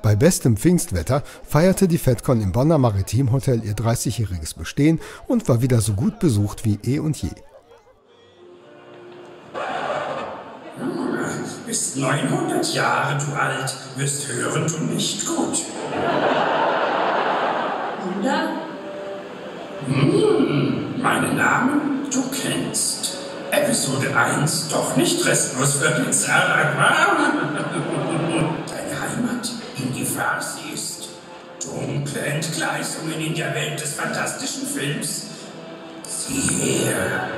Bei bestem Pfingstwetter feierte die FedCon im Bonner Maritimhotel ihr 30-jähriges Bestehen und war wieder so gut besucht wie eh und je. Bist 900 Jahre du alt, wirst hörend und nicht gut. Wunder? Meinen Namen du kennst. Episode 1, doch nicht restlos für den Deine Heimat in Gefahr siehst. Dunkle Entgleisungen in der Welt des fantastischen Films. Sieh her.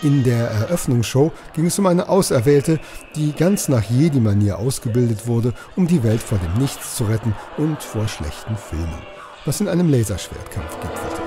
In der Eröffnungsshow ging es um eine Auserwählte, die ganz nach Jedi-Manier ausgebildet wurde, um die Welt vor dem Nichts zu retten und vor schlechten Filmen, was in einem Laserschwertkampf gipfelte.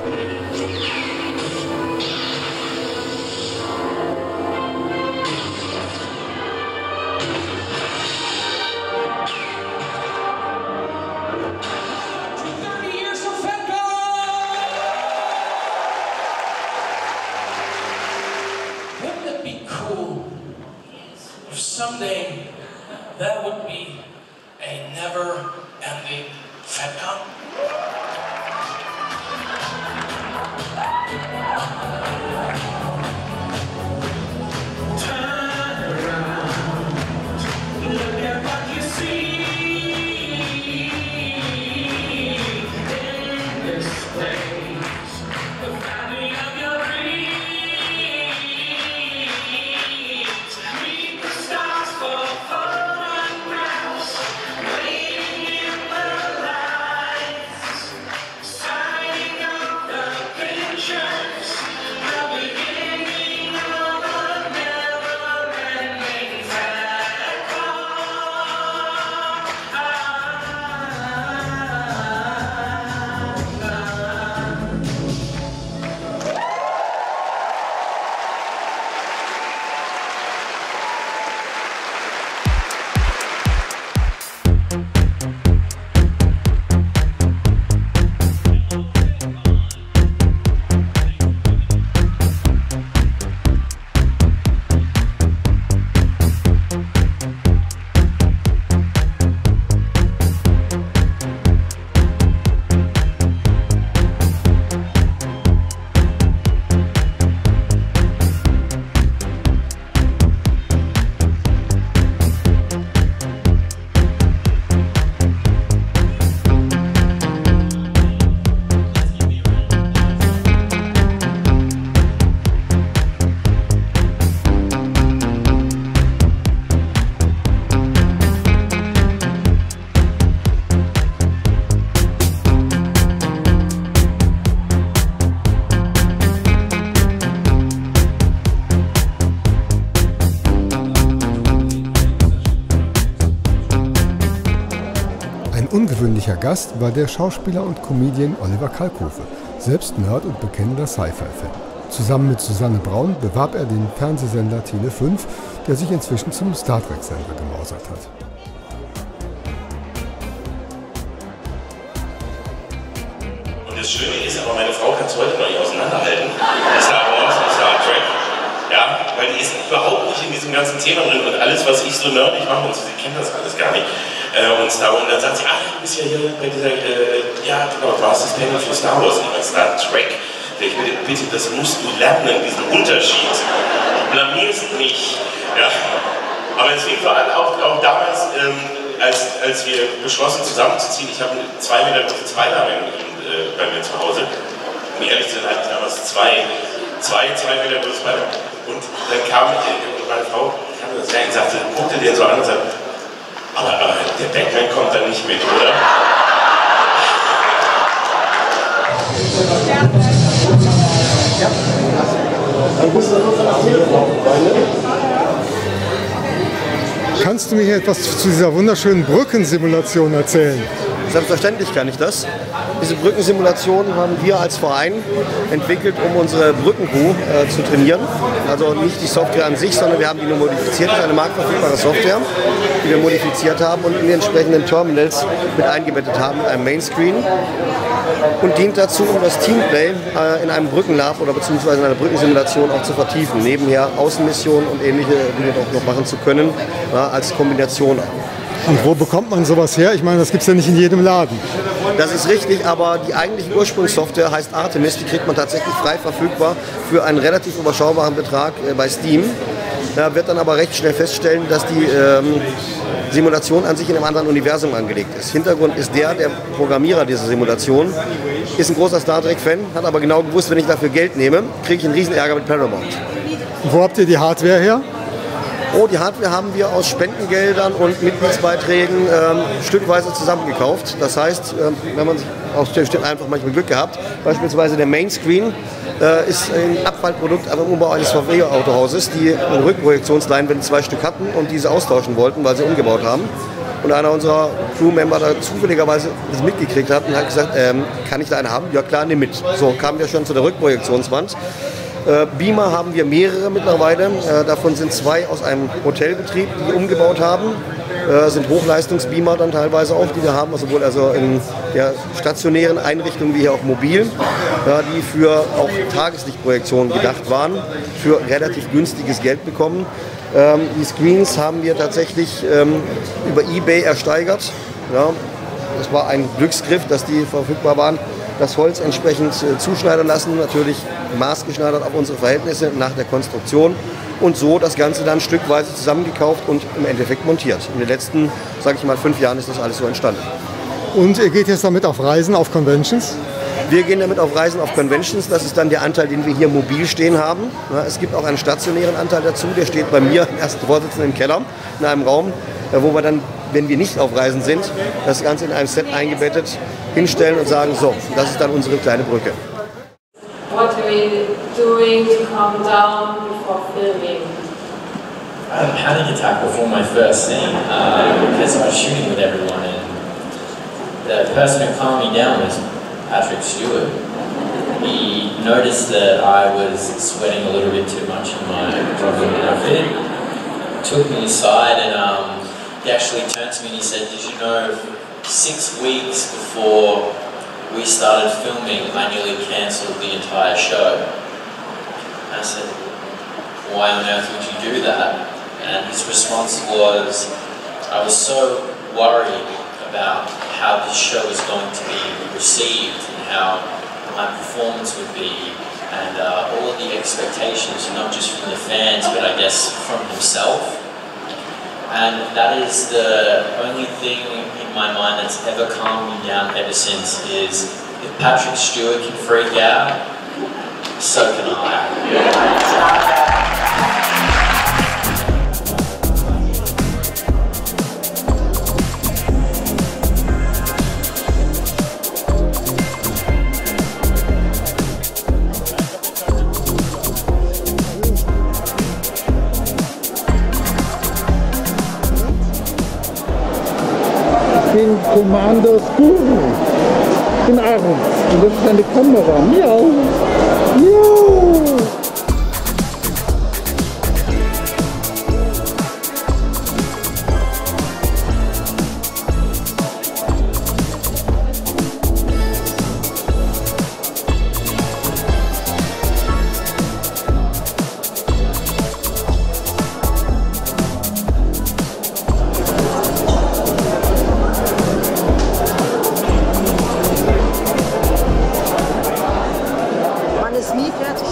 Someday there would be a never-ending FedCon. Turn around, look at what you see in this place, the valley of your Ungewöhnlicher Gast war der Schauspieler und Comedian Oliver Kalkofe, selbst Nerd und bekennender Sci-Fi-Fan. Zusammen mit Susanne Braun bewarb er den Fernsehsender Tele 5, der sich inzwischen zum Star Trek-Sender gemausert hat. Und das Schöne ist, aber meine Frau kann es heute noch nicht auseinanderhalten. Star Wars und Star Trek. Ja, weil die ist überhaupt nicht in diesem ganzen Thema drin und alles, was ich so nerdig mache, und sie kennt das alles gar nicht. Und Star Wars, und dann sagt sie, ach, du bist ja hier bei dieser, ja genau, du hast das Panel für Star Wars, nicht Star Trek. Ich bitte, das musst du lernen, diesen Unterschied. Du blamierst nicht. Ja. Aber es fing vor allem auch damals, als wir beschlossen zusammenzuziehen, ich habe 2 Meter große Spider-Man bei mir zu Hause. Um ehrlich zu sein, hatte ich damals zwei Meter große Spider-Man. Und dann kam meine Frau, kam das rein und sagte, guckte den so an und sagte, aber der Batman kommt dann nicht mit, oder? Ja. Kannst du mir hier etwas zu dieser wunderschönen Brückensimulation erzählen? Selbstverständlich kann ich das. Diese Brückensimulation haben wir als Verein entwickelt, um unsere Brückencrew zu trainieren. Also nicht die Software an sich, sondern wir haben die nur modifiziert. Das ist eine marktverfügbare Software, die wir modifiziert haben und in die entsprechenden Terminals mit eingebettet haben, mit einem Mainscreen. Und dient dazu, um das Teamplay in einem Brückenlab oder beziehungsweise in einer Brückensimulation auch zu vertiefen. Nebenher Außenmissionen und ähnliche Dinge auch noch machen zu können, als Kombination. Und wo bekommt man sowas her? Ich meine, das gibt es ja nicht in jedem Laden. Das ist richtig, aber die eigentliche Ursprungssoftware heißt Artemis. Die kriegt man tatsächlich frei verfügbar für einen relativ überschaubaren Betrag bei Steam. Da wird dann aber recht schnell feststellen, dass die Simulation an sich in einem anderen Universum angelegt ist. Hintergrund ist der Programmierer dieser Simulation ist ein großer Star Trek-Fan, hat aber genau gewusst, wenn ich dafür Geld nehme, kriege ich einen riesen Ärger mit Paramount. Und wo habt ihr die Hardware her? Oh, die Hardware haben wir aus Spendengeldern und Mitgliedsbeiträgen stückweise zusammengekauft. Das heißt, wenn man sich einfach manchmal Glück gehabt, beispielsweise der Mainscreen ist ein Abfallprodukt am Umbau eines VW-Autohauses, die eine Rückprojektionsleinwände 2 Stück hatten und diese austauschen wollten, weil sie umgebaut haben. Und einer unserer Crewmember da zufälligerweise das mitgekriegt hat und hat gesagt, kann ich da eine haben? Ja klar, nimm mit. So kamen wir schon zu der Rückprojektionswand. Beamer haben wir mehrere mittlerweile. Davon sind 2 aus einem Hotelbetrieb, die umgebaut haben. Sind Hochleistungsbeamer dann teilweise auch, die wir haben, sowohl also in der stationären Einrichtung wie hier auch mobil, die für auch Tageslichtprojektionen gedacht waren, für relativ günstiges Geld bekommen. Die Screens haben wir tatsächlich über eBay ersteigert. Ja, das war ein Glücksgriff, dass die verfügbar waren. Das Holz entsprechend zuschneidern lassen, natürlich maßgeschneidert auf unsere Verhältnisse nach der Konstruktion und so das Ganze dann stückweise zusammengekauft und im Endeffekt montiert. In den letzten, sage ich mal, 5 Jahren ist das alles so entstanden. Und ihr geht jetzt damit auf Reisen, auf Conventions? Wir gehen damit auf Reisen, auf Conventions. Das ist dann der Anteil, den wir hier mobil stehen haben. Es gibt auch einen stationären Anteil dazu, der steht bei mir, im ersten Vorsitzenden, im Keller, in einem Raum, wo wir dann, wenn wir nicht auf Reisen sind, das Ganze in einem Set eingebettet hinstellen und sagen, so, das ist dann unsere kleine Brücke. What are you doing to calm down before filming? I had a panic attack before my first scene because I was shooting with everyone, and the person who calmed me down was Patrick Stewart. He noticed that I was sweating a little bit too much in my jogging outfit, took me aside, and he actually turned to me and he said, "Did you know 6 weeks before we started filming, I nearly cancelled the entire show?" And I said, "Why on earth would you do that?" And his response was, "I was so worried about how this show was going to be received and how my performance would be, and all of the expectations, not just from the fans, but I guess from himself." And that is the only thing in my mind that's ever calmed me down ever since, is if Patrick Stewart can freak out, so can I. Ich bin Commander Guru. Ich bin Arnstrong. Und das ist eine Kamera. Miau. Miau. Man ist nie fertig.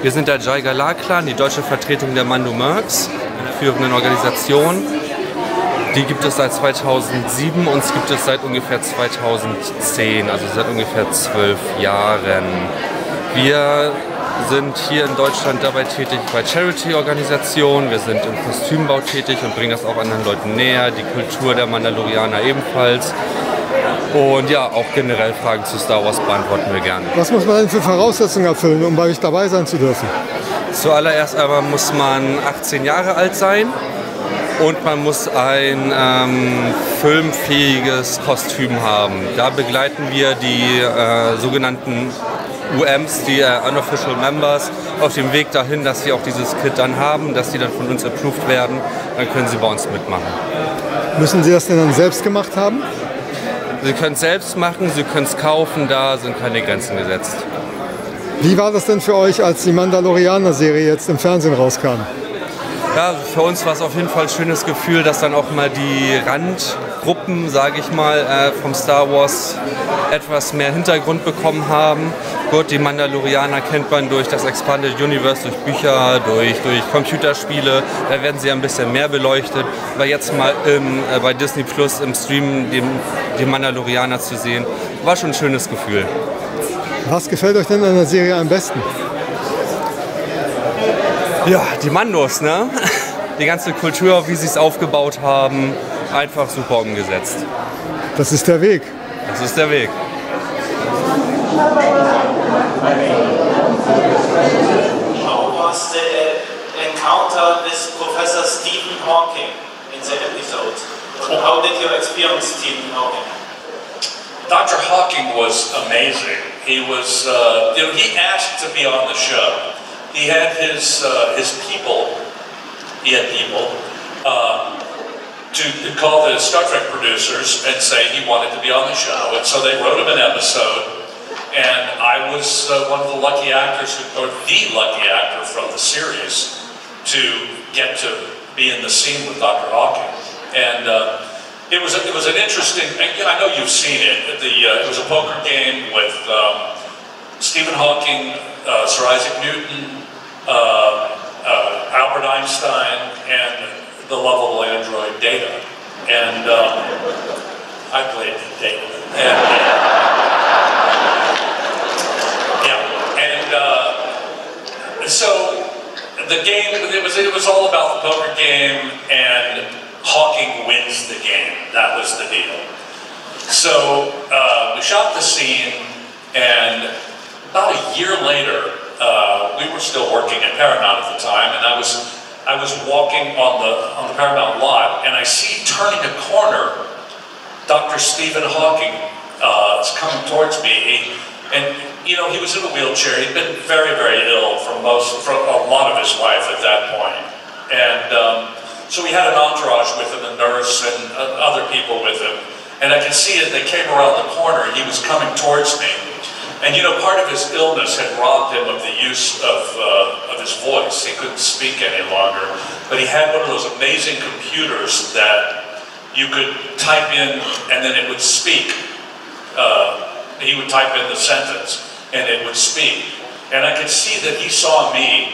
Wir sind der Jahre, die deutsche Vertretung der Mando Mercs, einer führenden Organisation. Die gibt es seit 2007, uns gibt es seit ungefähr 2010, also seit ungefähr 12 Jahren. Wir sind hier in Deutschland dabei tätig bei Charity-Organisationen, wir sind im Kostümbau tätig und bringen das auch anderen Leuten näher, die Kultur der Mandalorianer ebenfalls. Und ja, auch generell Fragen zu Star Wars beantworten wir gerne. Was muss man denn für Voraussetzungen erfüllen, um bei euch dabei sein zu dürfen? Zuallererst einmal muss man 18 Jahre alt sein und man muss ein filmfähiges Kostüm haben. Da begleiten wir die sogenannten UMs, die Unofficial Members, auf dem Weg dahin, dass sie auch dieses Kit dann haben, dass die dann von uns approved werden, dann können sie bei uns mitmachen. Müssen Sie das denn dann selbst gemacht haben? Sie können es selbst machen, Sie können es kaufen, da sind keine Grenzen gesetzt. Wie war das denn für euch, als die Mandalorianer-Serie jetzt im Fernsehen rauskam? Ja, für uns war es auf jeden Fall ein schönes Gefühl, dass dann auch mal die Randgruppen, sage ich mal, vom Star Wars etwas mehr Hintergrund bekommen haben. Gut, die Mandalorianer kennt man durch das Expanded Universe, durch Bücher, durch Computerspiele. Da werden sie ein bisschen mehr beleuchtet. Aber jetzt mal bei Disney Plus im Stream die Mandalorianer zu sehen, war schon ein schönes Gefühl. Was gefällt euch denn an der Serie am besten? Ja, die Mandos, ne? Die ganze Kultur, wie sie es aufgebaut haben, einfach super umgesetzt. Das ist der Weg. Das ist der Weg. How was the encounter with Professor Stephen Hawking in the episode? How did you experience Stephen Hawking? Dr. Hawking was amazing. He was, he asked to be on the show. He had his people, to call the Star Trek producers and say he wanted to be on the show. And so they wrote him an episode, and I was one of the lucky actors, or the lucky actor from the series, to get to be in the scene with Dr. Hawking. And it was an interesting, I know you've seen it, it was a poker game with Stephen Hawking, Sir Isaac Newton, Albert Einstein, and the lovable android Data. And I played Data. And, so the game, it was all about the poker game, and Hawking wins the game. That was the deal. So we shot the scene, and about a year later, we were still working at Paramount at the time, and I was walking on the Paramount lot, and I see turning a corner, Dr. Stephen Hawking is coming towards me, and he was in a wheelchair. He'd been very, very ill for a lot of his life at that point, and so he had an entourage with him, a nurse and other people with him, and I could see as they came around the corner, he was coming towards me. And part of his illness had robbed him of the use of his voice. He couldn't speak any longer. But he had one of those amazing computers that you could type in and then it would speak. He would type in the sentence and it would speak. And I could see that he saw me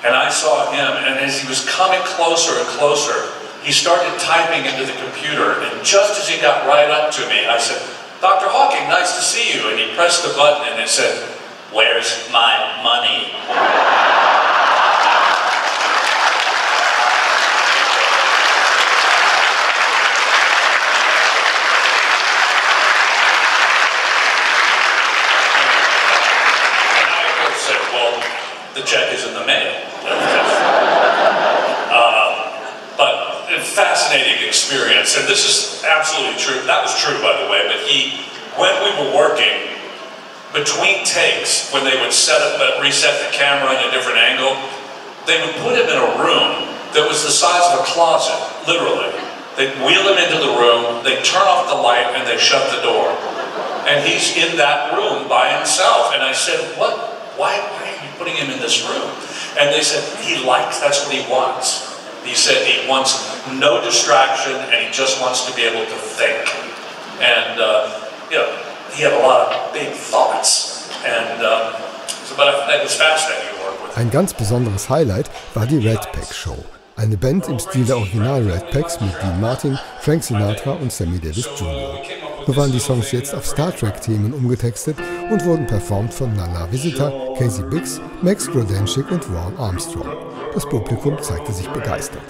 and I saw him. And as he was coming closer and closer, he started typing into the computer. And just as he got right up to me, I said, "Dr. Hawking, nice to see you." And he pressed the button and it said, "Where's my money?" And I of course said, "Well, the check is in the mail." But a fascinating experience, and this is absolutely true. That was true, by the way, but when we were working, between takes, when they would reset the camera in a different angle, they would put him in a room that was the size of a closet, literally. They'd wheel him into the room, they'd turn off the light, and they'd shut the door. And he's in that room by himself. And I said, why are you putting him in this room? And they said, that's what he wants. He said he wants no distraction, and he just wants to be able to think. And, he had a lot of big thoughts. And, but that was fascinating. Ein ganz besonderes Highlight war die Red Pegg Show. Eine Band im Stil der Original Red Peggs mit Dean Martin, Frank Sinatra und Sammy Davis Jr. Nur waren die Songs jetzt auf Star Trek-Themen umgetextet und wurden performt von Nana Visitor, Casey Biggs, Max Grodenchic und Vaughn Arnstrong. Das Publikum zeigte sich begeistert.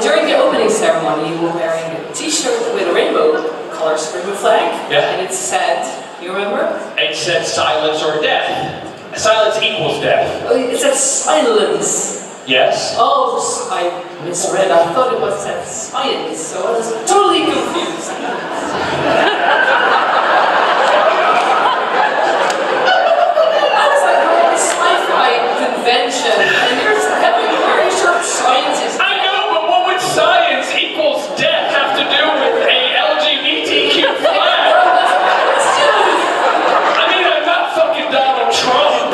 During the opening ceremony, you were wearing a t-shirt with a rainbow color rainbow flag, and it said, you remember? It said silence or death. Silence equals death. Oh, it said silence. Yes. Oh, I misread. I thought it was said science, so I was totally confused. I was like, oh, it's SciFi-Convention, and you're having a very short scientist. Science equals death have to do with a LGBTQ flag. I mean, I'm not fucking Donald Trump.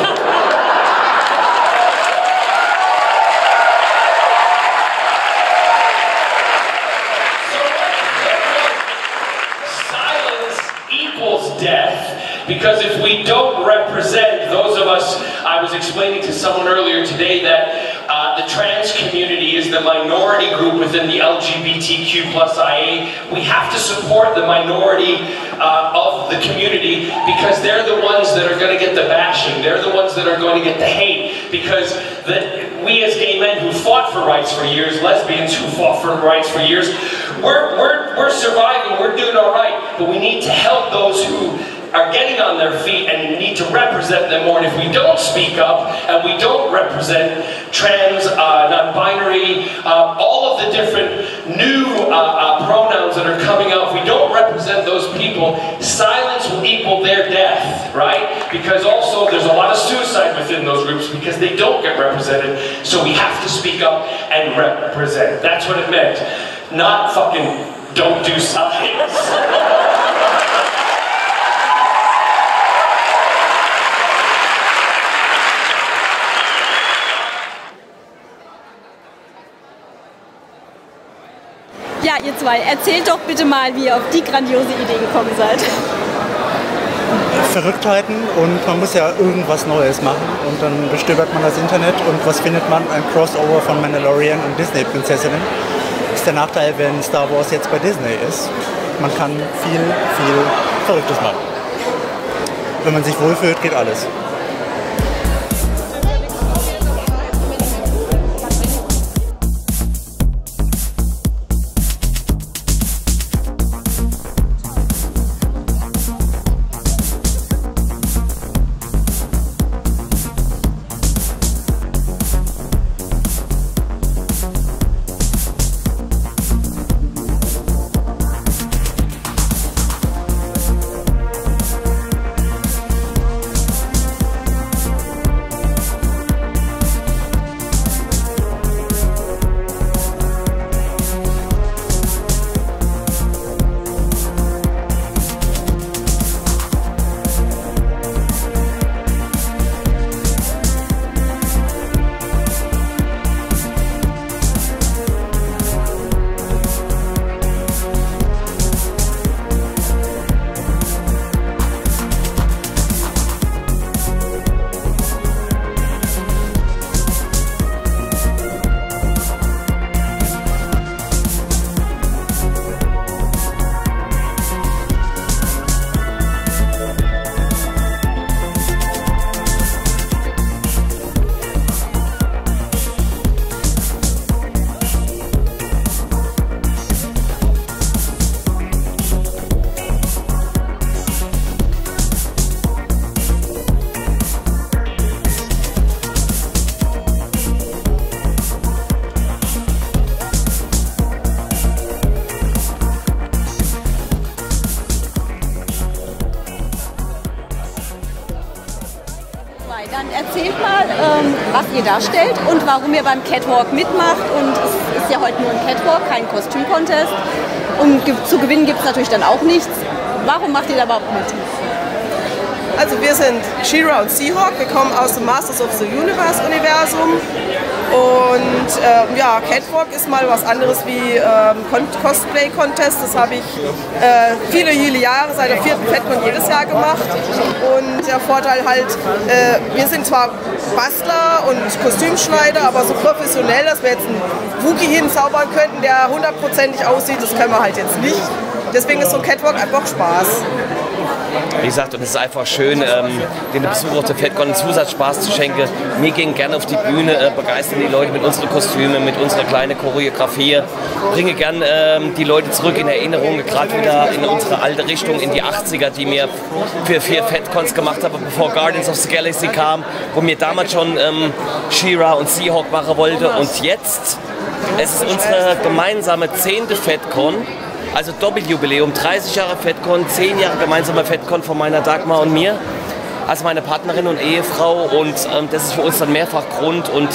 Silence equals death, because if we don't represent those of us, I was explaining to someone earlier today that the trans community is the minority group within the LGBTQ plus IA. We have to support the minority of the community, because they're the ones that are going to get the bashing. They're the ones that are going to get the hate, because we as gay men who fought for rights for years, lesbians who fought for rights for years, we're surviving, we're doing all right, but we need to help those who are getting on their feet, and we need to represent them more. And if we don't speak up, and we don't represent trans, non-binary, all of the different new pronouns that are coming out, if we don't represent those people, silence will equal their death, right? because also there's a lot of suicide within those groups because they don't get represented, so we have to speak up and represent. That's what it meant. Not fucking don't do science. Ja, ihr zwei, erzählt doch bitte mal, wie ihr auf die grandiose Idee gekommen seid. Verrücktheiten und man muss ja irgendwas Neues machen und dann bestöbert man das Internet und was findet man? Ein Crossover von Mandalorian und Disney-Prinzessinnen. Das ist der Nachteil, wenn Star Wars jetzt bei Disney ist. Man kann viel Verrücktes machen. Wenn man sich wohlfühlt, geht alles. Dann erzählt mal, was ihr darstellt und warum ihr beim Catwalk mitmacht. Und es ist ja heute nur ein Catwalk, kein Kostüm-Contest. Und zu gewinnen gibt es natürlich dann auch nichts. Warum macht ihr da überhaupt mit? Also wir sind She-Ra und Seahawk, wir kommen aus dem Masters of the Universe Universum und ja, Catwalk ist mal was anderes wie Cosplay Contest, das habe ich viele Jahre, seit der 4. FedCon jedes Jahr gemacht und der Vorteil halt, wir sind zwar Bastler und Kostümschneider, aber so professionell, dass wir jetzt einen Wookie hinzaubern könnten, der 100%ig aussieht, das können wir halt jetzt nicht. Deswegen ist so ein Catwalk einfach Spaß. Wie gesagt, und es ist einfach schön, den Besuch auf der FedCon einen Zusatzspaß zu schenken. Wir gehen gerne auf die Bühne, begeistern die Leute mit unseren Kostümen, mit unserer kleinen Choreografie, bringe gern die Leute zurück in Erinnerung, gerade wieder in unsere alte Richtung, in die 80er, die wir für 4 FedCons gemacht haben, bevor Guardians of the Galaxy kam, wo mir damals schon She-Ra und Seahawk machen wollte. Und jetzt, es ist unsere gemeinsame 10. FedCon. Also Doppeljubiläum, 30 Jahre FedCon, 10 Jahre gemeinsamer FedCon von meiner Dagmar und mir, als meine Partnerin und Ehefrau, und das ist für uns dann mehrfach Grund, und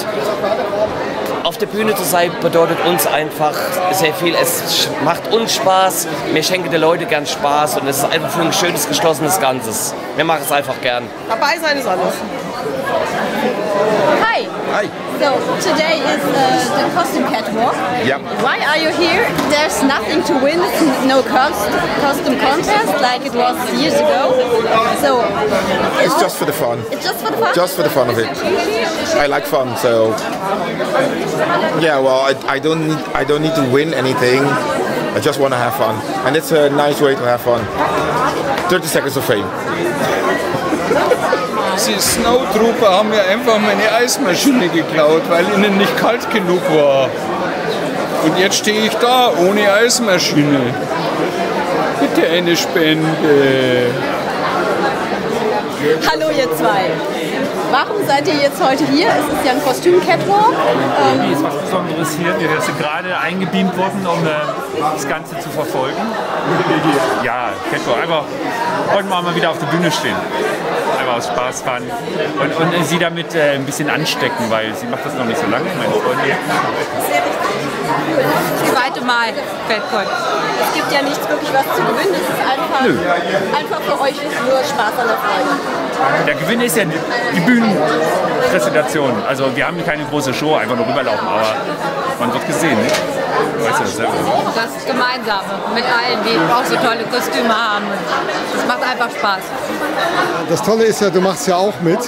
auf der Bühne zu sein bedeutet uns einfach sehr viel. Es macht uns Spaß, wir schenken den Leuten gern Spaß und es ist einfach für ein schönes, geschlossenes Ganzes. Wir machen es einfach gern. Dabei sein ist alles. Hi. Hi. So today is the costume catwalk. Yeah. Why are you here? There's nothing to win. It's no costume contest like it was years ago. So it's just for the fun. It's just for the fun. Just for the fun of it. I like fun, so yeah. Well, I don't need to win anything. I just want to have fun, and it's a nice way to have fun. 30 seconds of fame. Die Snowtrooper haben mir einfach meine Eismaschine geklaut, weil ihnen nicht kalt genug war. Und jetzt stehe ich da ohne Eismaschine. Bitte eine Spende. Hallo ihr zwei. Warum seid ihr jetzt heute hier? Es ist ja ein Kostüm-Catwalk. Wie ist was Besonderes hier? Wir sind gerade eingebeamt worden, um das Ganze zu verfolgen. Ja, Catwalk. Einfach heute mal wieder auf der Bühne stehen. einfach aus Spaß fahren und sie damit ein bisschen anstecken, weil sie macht das noch nicht so lange, meine Freundin. Das zweite Mal FedCon. Es gibt ja nichts wirklich was zu gewinnen, es ist einfach für euch ist nur Spaß an der Freude. Der Gewinn ist ja die Bühnenpräsentation. Also wir haben keine große Show, einfach nur rüberlaufen, aber man wird gesehen, ne? Weißt du das selber? Das Gemeinsame mit allen, die auch so tolle Kostüme haben. Das macht einfach Spaß. Das Tolle ist ja, du machst ja auch mit.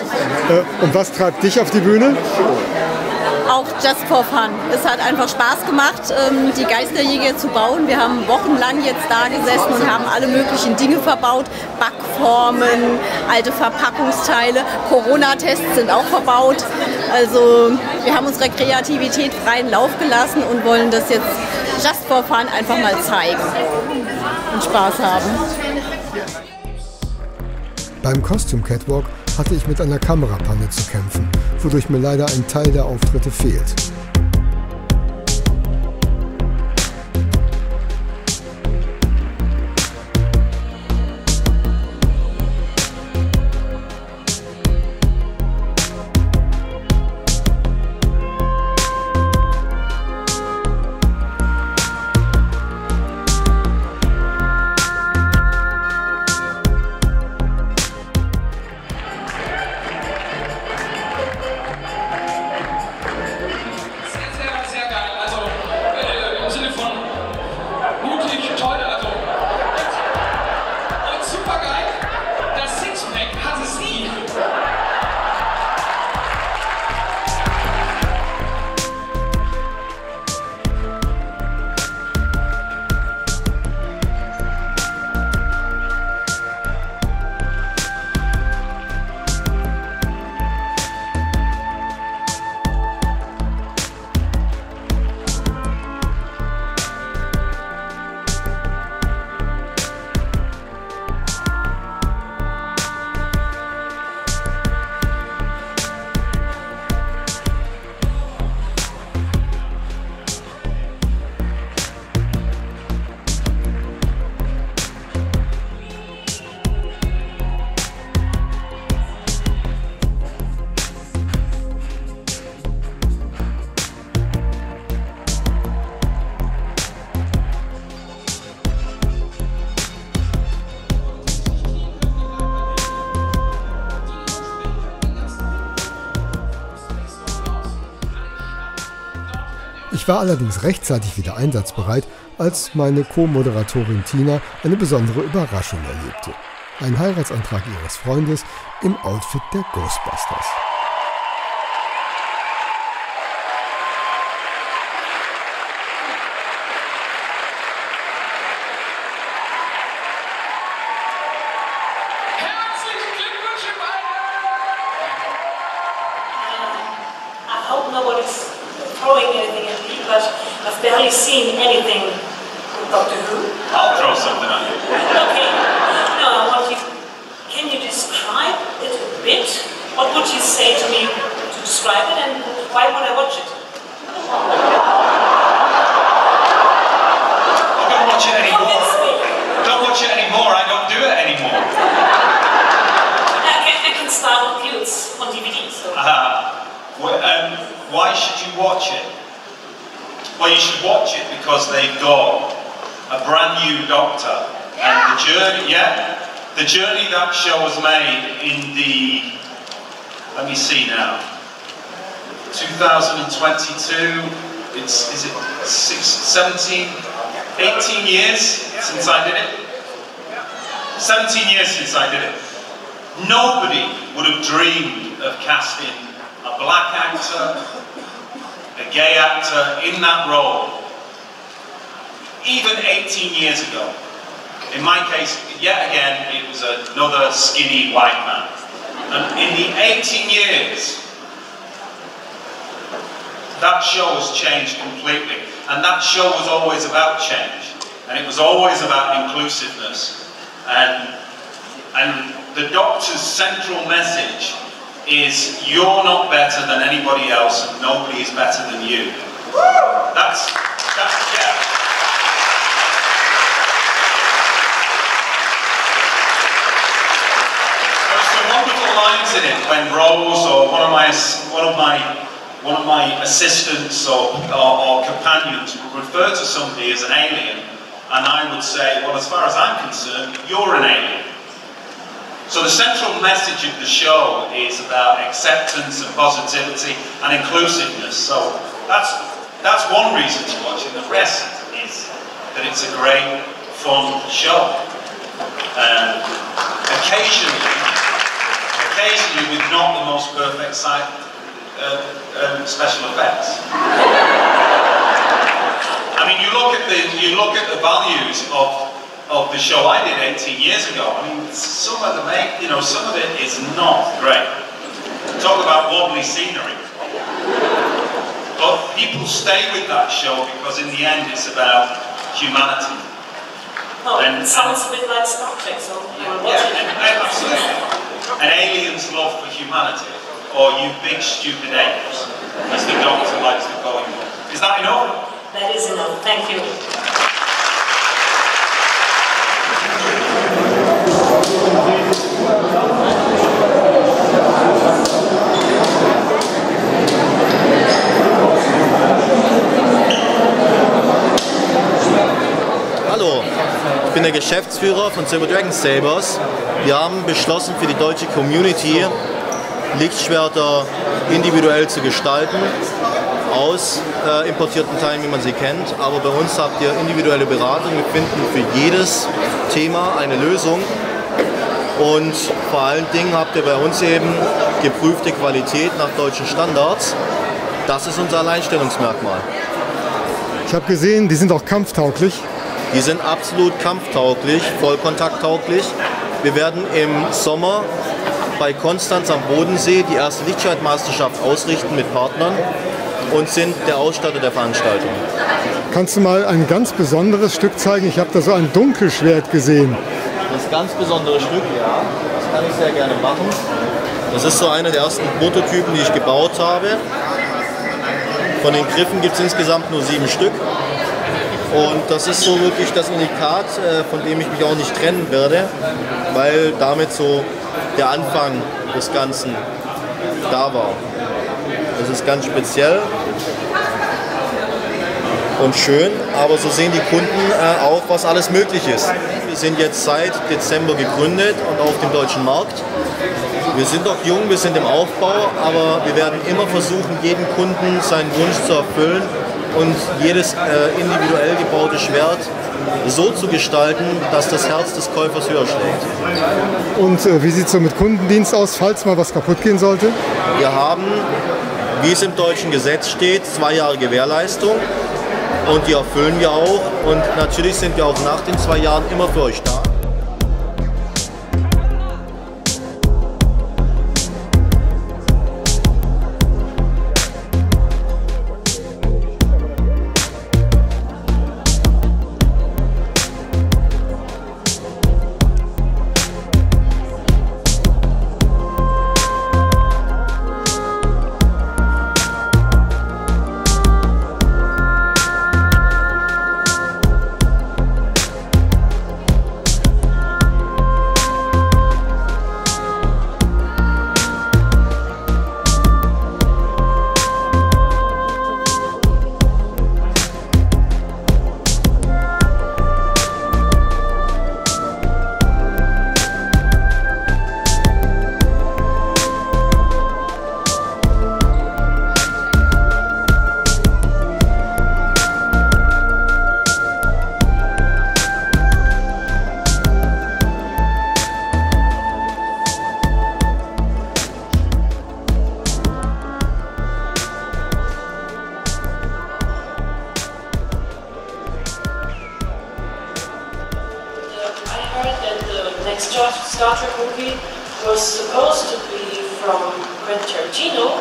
Und was treibt dich auf die Bühne? Auch just for fun. Es hat einfach Spaß gemacht, die Geisterjäger zu bauen. Wir haben wochenlang jetzt da gesessen und haben alle möglichen Dinge verbaut. Backformen, alte Verpackungsteile, Corona-Tests sind auch verbaut. Also wir haben unserer Kreativität freien Lauf gelassen und wollen das jetzt just for fun einfach mal zeigen und Spaß haben. Beim Costume Catwalk hatte ich mit einer Kamerapanne zu kämpfen, wodurch mir leider ein Teil der Auftritte fehlt. Ich war allerdings rechtzeitig wieder einsatzbereit, als meine Co-Moderatorin Tina eine besondere Überraschung erlebte. Ein Heiratsantrag ihres Freundes im Outfit der Ghostbusters. I hope nobody's throwing anything at me, but I've barely seen anything with Doctor Who. I'll throw something at you. Okay. No, I want you. Can you describe it a bit? What would you say to me to describe it, and why would I watch it? I don't watch it anymore. Don't watch it anymore. I don't do it anymore. I can start with you. It's on DVD, so. Why should you watch it? Well, you should watch it because they've got a brand new Doctor, and the journey that show was made in the, let me see now, 2022. Is it 17, 18 years since I did it? 17 years since I did it. Nobody would have dreamed of casting a black actor, a gay actor in that role, even 18 years ago. In my case, yet again, it was another skinny white man. And in the 18 years, that show has changed completely. And that show was always about change. And it was always about inclusiveness. And the Doctor's central message is you're not better than anybody else and nobody is better than you. That's yeah. It's a wonderful lines in it when Rose or one of my assistants or companions would refer to somebody as an alien, and I would say, well, as far as I'm concerned, you're an alien. So the central message of the show is about acceptance and positivity and inclusiveness. So that's one reason to watch it. The rest is that it's a great, fun show. Occasionally with not the most perfect special effects. I mean, you look at the values of the show I did 18 years ago. I mean, some of it is not great. Talk about wobbly scenery. But people stay with that show because in the end it's about humanity. Oh, and sounds a bit like Star Trek, so absolutely. An alien's love for humanity, or you big stupid apes, as the Doctor likes to call him. Is that enough? That is enough. Thank you. Hallo, ich bin der Geschäftsführer von Silver Dragon Sabers. Wir haben beschlossen, für die deutsche Community Lichtschwerter individuell zu gestalten, aus importierten Teilen, wie man sie kennt. Aber bei uns habt ihr individuelle Beratung. Wir finden für jedes Thema eine Lösung. Und vor allen Dingen habt ihr bei uns eben geprüfte Qualität nach deutschen Standards. Das ist unser Alleinstellungsmerkmal. Ich habe gesehen, die sind auch kampftauglich. Die sind absolut kampftauglich, vollkontakttauglich. Wir werden im Sommer bei Konstanz am Bodensee die erste Lichtschwertmeisterschaft ausrichten mit Partnern und sind der Ausstatter der Veranstaltung. Kannst du mal ein ganz besonderes Stück zeigen? Ich habe da so ein Dunkelschwert gesehen. Das ganz besondere Stück, ja, das kann ich sehr gerne machen. Das ist so einer der ersten Prototypen, die ich gebaut habe. Von den Griffen gibt es insgesamt nur 7 Stück. Und das ist so wirklich das Unikat, von dem ich mich auch nicht trennen werde, weil damit so der Anfang des Ganzen da war. Das ist ganz speziell und schön, aber so sehen die Kunden auch, was alles möglich ist. Wir sind jetzt seit Dezember gegründet und auf dem deutschen Markt. Wir sind noch jung, wir sind im Aufbau, aber wir werden immer versuchen, jedem Kunden seinen Wunsch zu erfüllen und jedes individuell gebaute Schwert so zu gestalten, dass das Herz des Käufers höher schlägt. Und wie sieht es so mit Kundendienst aus, falls mal was kaputt gehen sollte? Wir haben, wie es im deutschen Gesetz steht, 2 Jahre Gewährleistung und die erfüllen wir auch. Und natürlich sind wir auch nach den 2 Jahren immer für euch da. Star Trek movie was supposed to be from Quentin Tarantino,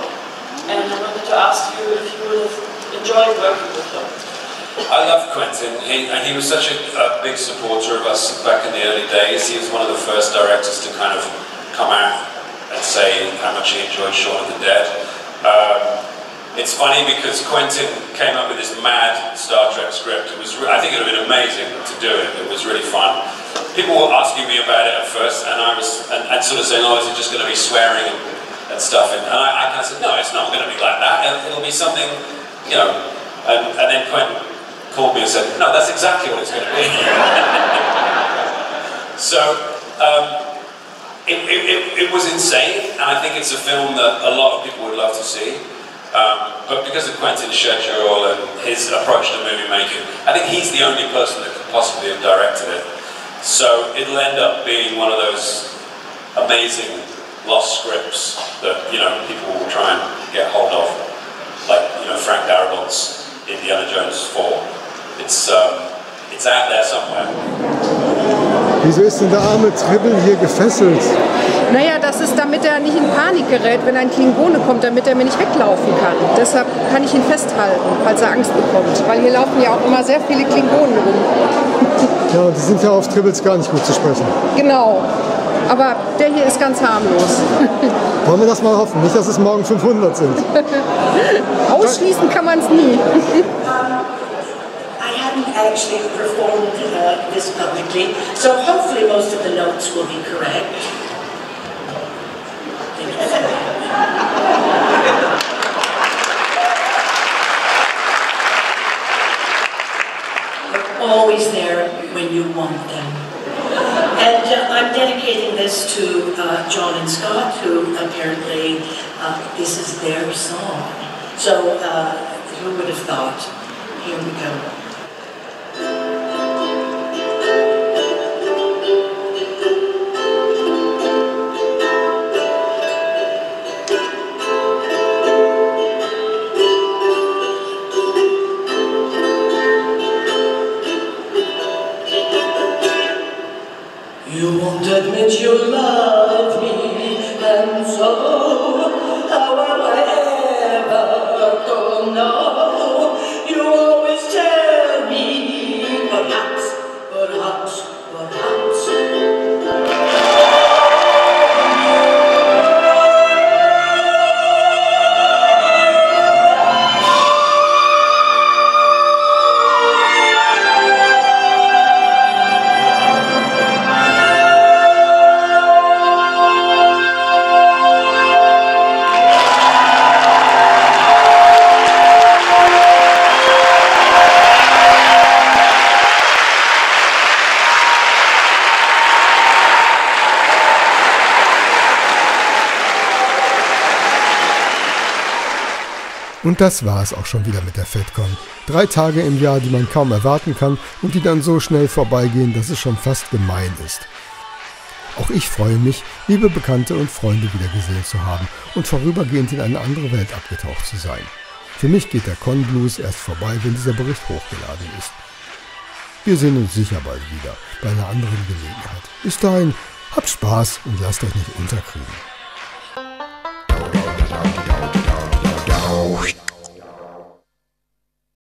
and I wanted to ask you if you would have enjoyed working with him. I love Quentin. He was such a big supporter of us back in the early days. He was one of the first directors to kind of come out and say how much he enjoyed Shaun of the Dead. It's funny because Quentin came up with this mad Star Trek script. It was, I think it would have been amazing to do it. It was really fun. People were asking me about it at first, and I was and sort of saying, "Oh, is it just going to be swearing and stuff?" And I kind of said, "No, it's not going to be like that. It'll be something, you know." And then Quentin called me and said, "No, that's exactly what it's going to be." So it was insane, and I think it's a film that a lot of people would love to see. But because of Quentin's schedule and his approach to movie making, I think he's the only person that could possibly have directed it. So it'll end up being one of those amazing lost scripts that, you know, people will try and get hold of, like, you know, Frank Darabont's Indiana Jones 4. It's out there somewhere. Wieso ist denn der arme Tribble hier gefesselt? Naja, das ist, damit er nicht in Panik gerät, wenn ein Klingone kommt, damit er mir nicht weglaufen kann. Deshalb kann ich ihn festhalten, falls er Angst bekommt. Weil hier laufen ja auch immer sehr viele Klingonen rum. Ja, und die sind ja auf Tribbles gar nicht gut zu sprechen. Genau. Aber der hier ist ganz harmlos. Wollen wir das mal hoffen? Nicht, dass es morgen 500 sind. Ausschließen kann man es nie. I hadn't actually performed this publicly, so hopefully most of the notes will be correct. They're always there when you want them. And I'm dedicating this to John and Scott, who apparently this is their song. So who would have thought? Here we go. You won't admit you love me, and so how will I ever go now? You always tell me, perhaps, perhaps, perhaps. Und das war es auch schon wieder mit der FedCon. 3 Tage im Jahr, die man kaum erwarten kann und die dann so schnell vorbeigehen, dass es schon fast gemein ist. Auch ich freue mich, liebe Bekannte und Freunde wieder gesehen zu haben und vorübergehend in eine andere Welt abgetaucht zu sein. Für mich geht der Con-Blues erst vorbei, wenn dieser Bericht hochgeladen ist. Wir sehen uns sicher bald wieder, bei einer anderen Gelegenheit. Bis dahin, habt Spaß und lasst euch nicht unterkriegen.